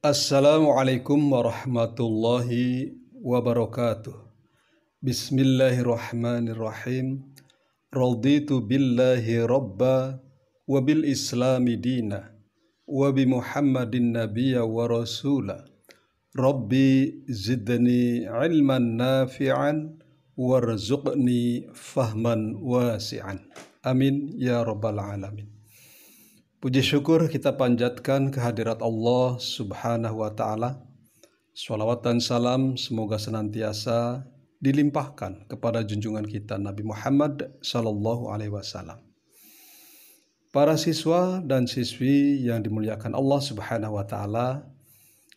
Assalamualaikum warahmatullahi wabarakatuh. Bismillahirrahmanirrahim. Raditu billahi rabba wa bil islami dina wa bi Muhammadin nabiyya wa rasula. Rabbi zidni ilman nafi'an warzuqni fahman wasi'an. Amin ya rabbal alamin. Puji syukur kita panjatkan kehadirat Allah Subhanahu wa Ta'ala. Shalawat dan salam semoga senantiasa dilimpahkan kepada junjungan kita Nabi Muhammad Sallallahu Alaihi Wasallam. Para siswa dan siswi yang dimuliakan Allah Subhanahu wa Ta'ala,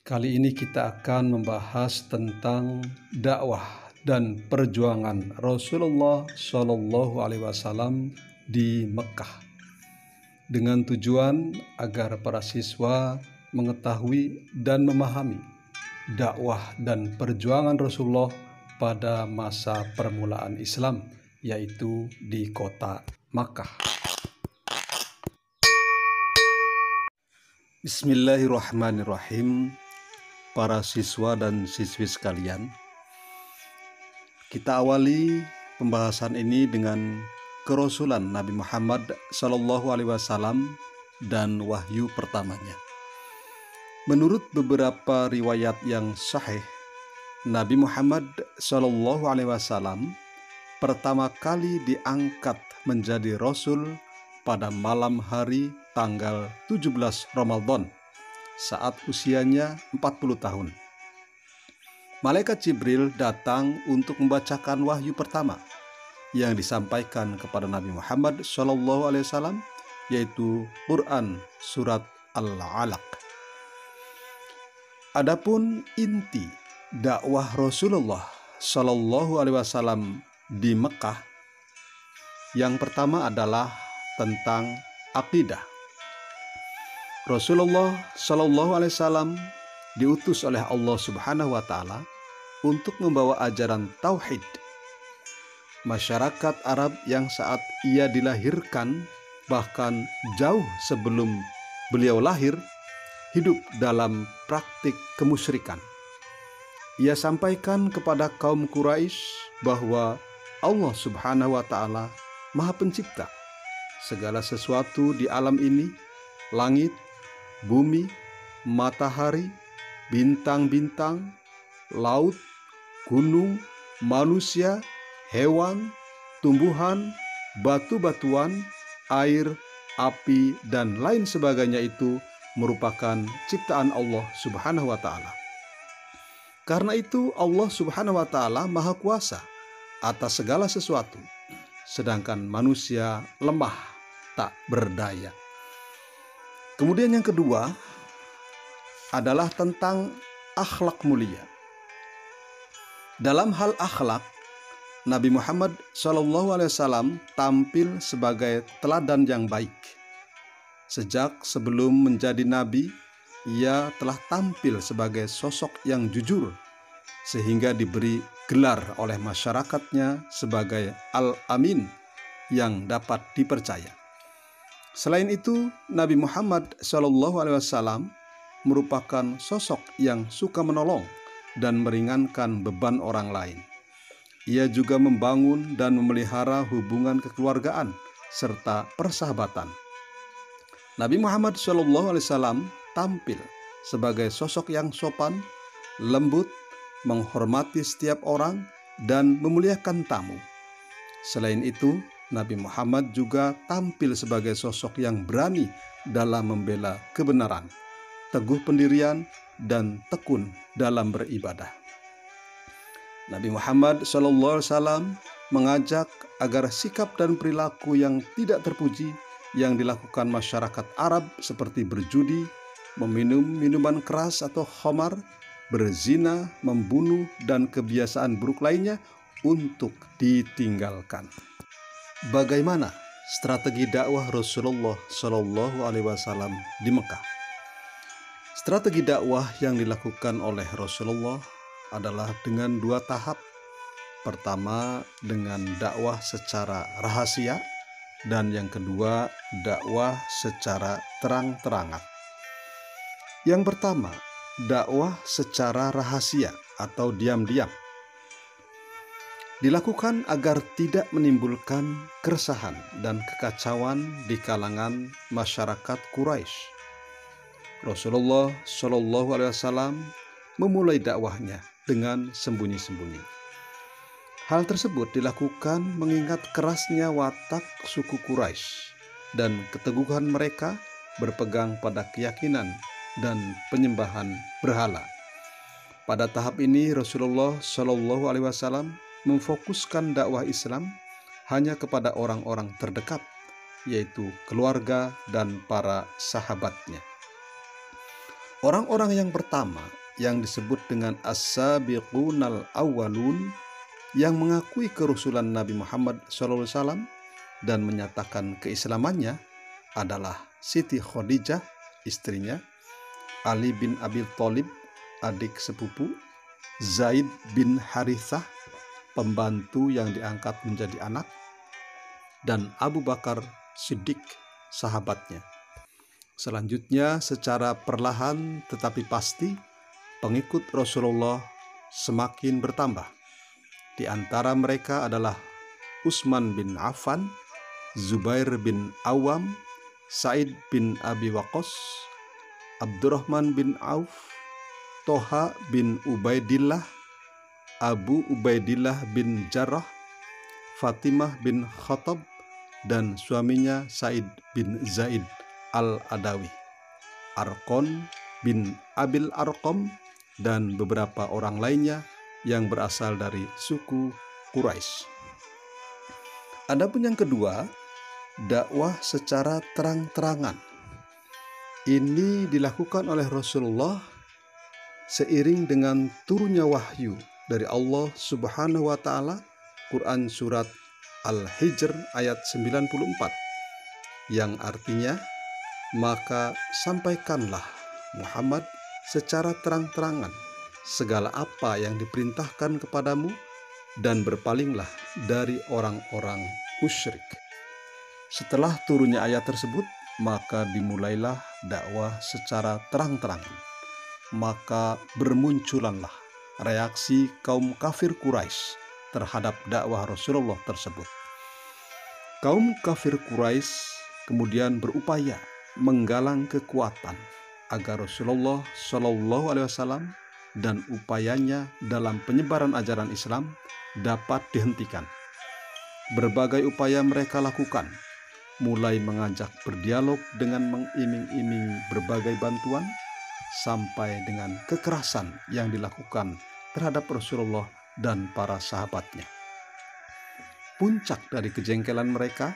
kali ini kita akan membahas tentang dakwah dan perjuangan Rasulullah Sallallahu Alaihi Wasallam di Mekah, dengan tujuan agar para siswa mengetahui dan memahami dakwah dan perjuangan Rasulullah pada masa permulaan Islam, yaitu di kota Makkah. Bismillahirrahmanirrahim. Para siswa dan siswi sekalian, kita awali pembahasan ini dengan kerasulan Nabi Muhammad Sallallahu Alaihi Wasallam dan wahyu pertamanya. Menurut beberapa riwayat yang sahih, Nabi Muhammad Sallallahu Alaihi Wasallam pertama kali diangkat menjadi Rasul pada malam hari tanggal 17 Ramadan saat usianya 40 tahun. Malaikat Jibril datang untuk membacakan wahyu pertama yang disampaikan kepada Nabi Muhammad SAW, yaitu Quran Surat Al-Alaq. Adapun inti dakwah Rasulullah SAW di Mekah, yang pertama adalah tentang akidah. Rasulullah SAW diutus oleh Allah Subhanahu wa Ta'ala untuk membawa ajaran tauhid. Masyarakat Arab yang saat ia dilahirkan, bahkan jauh sebelum beliau lahir, hidup dalam praktik kemusyrikan. Ia sampaikan kepada kaum Quraisy bahwa Allah Subhanahu wa Ta'ala Maha Pencipta segala sesuatu di alam ini, langit, bumi, matahari, bintang-bintang, laut, gunung, manusia, hewan, tumbuhan, batu-batuan, air, api, dan lain sebagainya itu merupakan ciptaan Allah Subhanahu wa Ta'ala. Karena itu Allah Subhanahu wa Ta'ala Maha Kuasa atas segala sesuatu, sedangkan manusia lemah tak berdaya. Kemudian yang kedua adalah tentang akhlak mulia. Dalam hal akhlak, Nabi Muhammad SAW tampil sebagai teladan yang baik. Sejak sebelum menjadi nabi, ia telah tampil sebagai sosok yang jujur, sehingga diberi gelar oleh masyarakatnya sebagai Al-Amin, yang dapat dipercaya. Selain itu, Nabi Muhammad SAW merupakan sosok yang suka menolong dan meringankan beban orang lain. Ia juga membangun dan memelihara hubungan kekeluargaan serta persahabatan. Nabi Muhammad SAW tampil sebagai sosok yang sopan, lembut, menghormati setiap orang, dan memuliakan tamu. Selain itu, Nabi Muhammad juga tampil sebagai sosok yang berani dalam membela kebenaran, teguh pendirian, dan tekun dalam beribadah. Nabi Muhammad SAW mengajak agar sikap dan perilaku yang tidak terpuji yang dilakukan masyarakat Arab seperti berjudi, meminum minuman keras atau khamar, berzina, membunuh, dan kebiasaan buruk lainnya untuk ditinggalkan. Bagaimana strategi dakwah Rasulullah SAW di Mekah? Strategi dakwah yang dilakukan oleh Rasulullah adalah dengan dua tahap. Pertama, dengan dakwah secara rahasia, dan yang kedua, dakwah secara terang-terangan. Yang pertama, dakwah secara rahasia atau diam-diam. Dilakukan agar tidak menimbulkan keresahan dan kekacauan di kalangan masyarakat Quraisy. Rasulullah Shallallahu Alaihi Wasallam memulai dakwahnya dengan sembunyi-sembunyi. Hal tersebut dilakukan mengingat kerasnya watak suku Quraisy dan keteguhan mereka berpegang pada keyakinan dan penyembahan berhala. Pada tahap ini Rasulullah Shallallahu Alaihi Wasallam memfokuskan dakwah Islam hanya kepada orang-orang terdekat, yaitu keluarga dan para sahabatnya. Orang-orang yang pertama yang disebut dengan as-sabiqunal awwalun yang mengakui kerusulan Nabi Muhammad SAW dan menyatakan keislamannya adalah Siti Khadijah, istrinya, Ali bin Abi Thalib, adik sepupu, Zaid bin Harithah, pembantu yang diangkat menjadi anak, dan Abu Bakar Siddiq, sahabatnya. Selanjutnya, secara perlahan tetapi pasti, pengikut Rasulullah semakin bertambah. Di antara mereka adalah Utsman bin Affan, Zubair bin Awam, Sa'id bin Abi Waqqas, Abdurrahman bin Auf, Toha bin Ubaidillah, Abu Ubaidillah bin Jarrah, Fatimah bin Khattab, dan suaminya Said bin Zaid al-Adawi, Arqon bin Abil Arqam, dan beberapa orang lainnya yang berasal dari suku Quraisy. Adapun yang kedua, dakwah secara terang-terangan. Ini dilakukan oleh Rasulullah seiring dengan turunnya wahyu dari Allah Subhanahu wa Ta'ala. Quran surat Al-Hijr ayat 94 yang artinya, maka sampaikanlah Muhammad secara terang-terangan segala apa yang diperintahkan kepadamu dan berpalinglah dari orang-orang musyrik. Setelah turunnya ayat tersebut, maka dimulailah dakwah secara terang-terangan. Maka bermunculanlah reaksi kaum kafir Quraisy terhadap dakwah Rasulullah tersebut. Kaum kafir Quraisy kemudian berupaya menggalang kekuatan agar Rasulullah Shallallahu Alaihi Wasallam dan upayanya dalam penyebaran ajaran Islam dapat dihentikan. Berbagai upaya mereka lakukan, mulai mengajak berdialog dengan mengiming-iming berbagai bantuan, sampai dengan kekerasan yang dilakukan terhadap Rasulullah dan para sahabatnya. Puncak dari kejengkelan mereka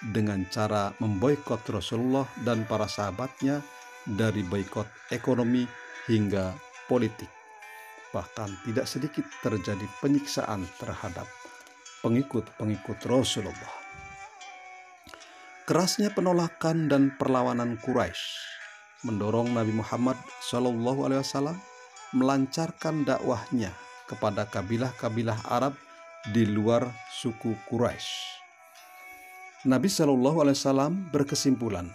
dengan cara memboikot Rasulullah dan para sahabatnya, dari boikot ekonomi hingga politik. Bahkan tidak sedikit terjadi penyiksaan terhadap pengikut-pengikut Rasulullah. Kerasnya penolakan dan perlawanan Quraisy mendorong Nabi Muhammad SAW melancarkan dakwahnya kepada kabilah-kabilah Arab di luar suku Quraisy. Nabi SAW berkesimpulan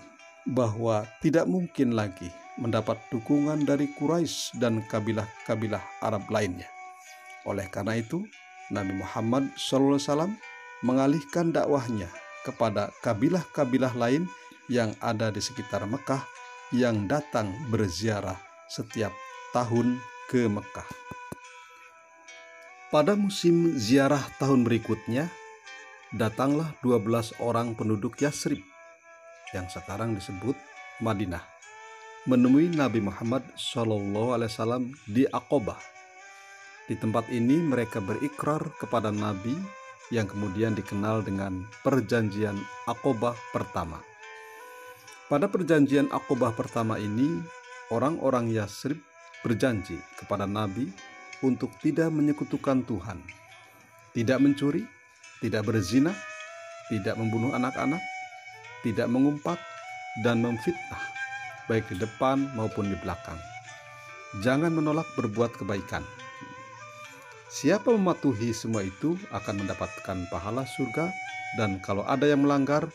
bahwa tidak mungkin lagi mendapat dukungan dari Quraisy dan kabilah-kabilah Arab lainnya. Oleh karena itu, Nabi Muhammad SAW mengalihkan dakwahnya kepada kabilah-kabilah lain yang ada di sekitar Mekah yang datang berziarah setiap tahun ke Mekah. Pada musim ziarah tahun berikutnya, datanglah 12 orang penduduk Yasrib yang sekarang disebut Madinah menemui Nabi Muhammad SAW di Aqabah. Di tempat ini mereka berikrar kepada Nabi yang kemudian dikenal dengan Perjanjian Aqabah pertama. Pada Perjanjian Aqabah pertama ini, orang-orang Yasrib berjanji kepada Nabi untuk tidak menyekutukan Tuhan, tidak mencuri, tidak berzina, tidak membunuh anak-anak, tidak mengumpat, dan memfitnah, baik di depan maupun di belakang. Jangan menolak berbuat kebaikan. Siapa mematuhi semua itu akan mendapatkan pahala surga, dan kalau ada yang melanggar,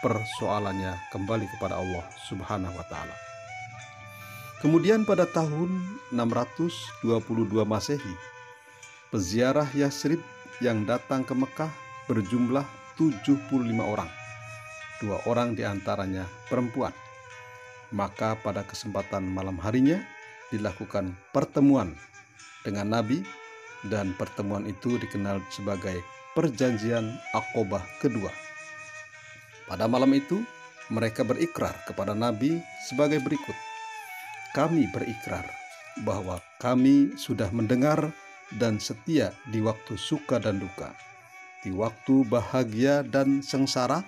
persoalannya kembali kepada Allah Subhanahu wa Ta'ala. Kemudian pada tahun 622 Masehi, peziarah Yatsrib yang datang ke Mekah berjumlah 75 orang. 2 orang diantaranya perempuan. Maka pada kesempatan malam harinya dilakukan pertemuan dengan Nabi, dan pertemuan itu dikenal sebagai Perjanjian Aqobah kedua. Pada malam itu mereka berikrar kepada Nabi sebagai berikut: "Kami berikrar bahwa kami sudah mendengar dan setia di waktu suka dan duka. Di waktu bahagia dan sengsara,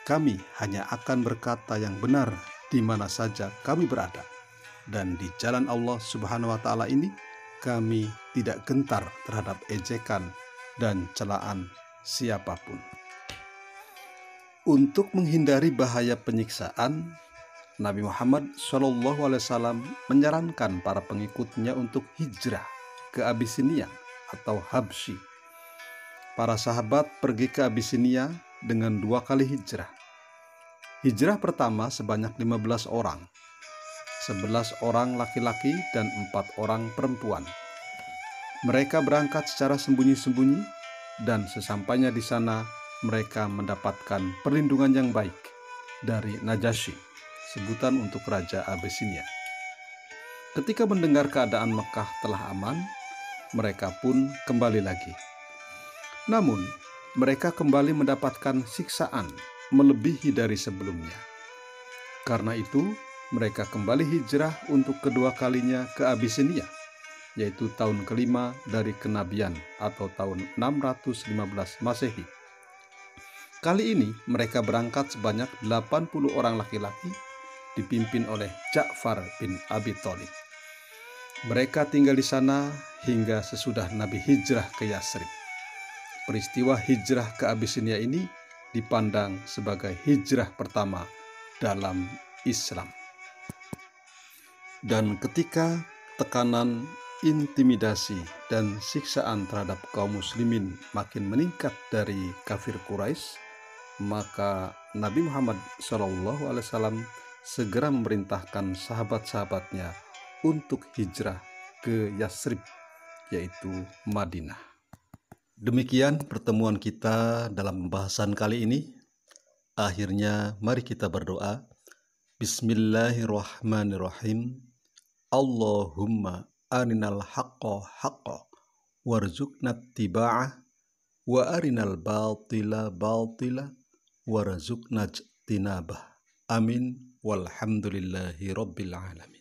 kami hanya akan berkata yang benar di mana saja kami berada. Dan di jalan Allah Subhanahu wa Ta'ala ini, kami tidak gentar terhadap ejekan dan celaan siapapun." Untuk menghindari bahaya penyiksaan, Nabi Muhammad SAW menyarankan para pengikutnya untuk hijrah ke Abisinia atau Habsyi. Para sahabat pergi ke Abisinia dengan 2 kali hijrah. Hijrah pertama sebanyak 15 orang, 11 orang laki-laki dan 4 orang perempuan. Mereka berangkat secara sembunyi-sembunyi, dan sesampainya di sana mereka mendapatkan perlindungan yang baik dari Najasyi, sebutan untuk Raja Abisinia. Ketika mendengar keadaan Mekah telah aman, mereka pun kembali lagi. Namun, mereka kembali mendapatkan siksaan melebihi dari sebelumnya. Karena itu, mereka kembali hijrah untuk kedua kalinya ke Abisinia, yaitu tahun kelima dari kenabian atau tahun 615 Masehi. Kali ini mereka berangkat sebanyak 80 orang laki-laki dipimpin oleh Ja'far bin Abi Thalib. Mereka tinggal di sana hingga sesudah Nabi hijrah ke Yatsrib. Peristiwa hijrah ke Abisinia ini dipandang sebagai hijrah pertama dalam Islam. Dan ketika tekanan, intimidasi, dan siksaan terhadap kaum muslimin makin meningkat dari kafir Quraisy, maka Nabi Muhammad SAW segera memerintahkan sahabat-sahabatnya untuk hijrah ke Yatsrib, yaitu Madinah. Demikian pertemuan kita dalam pembahasan kali ini. Akhirnya mari kita berdoa. Bismillahirrahmanirrahim. Allahumma arinal haqqa haqqa warzuqna ittiba'ah wa arinal batila batila warzuqna ijtinabah. Amin walhamdulillahi rabbil alamin.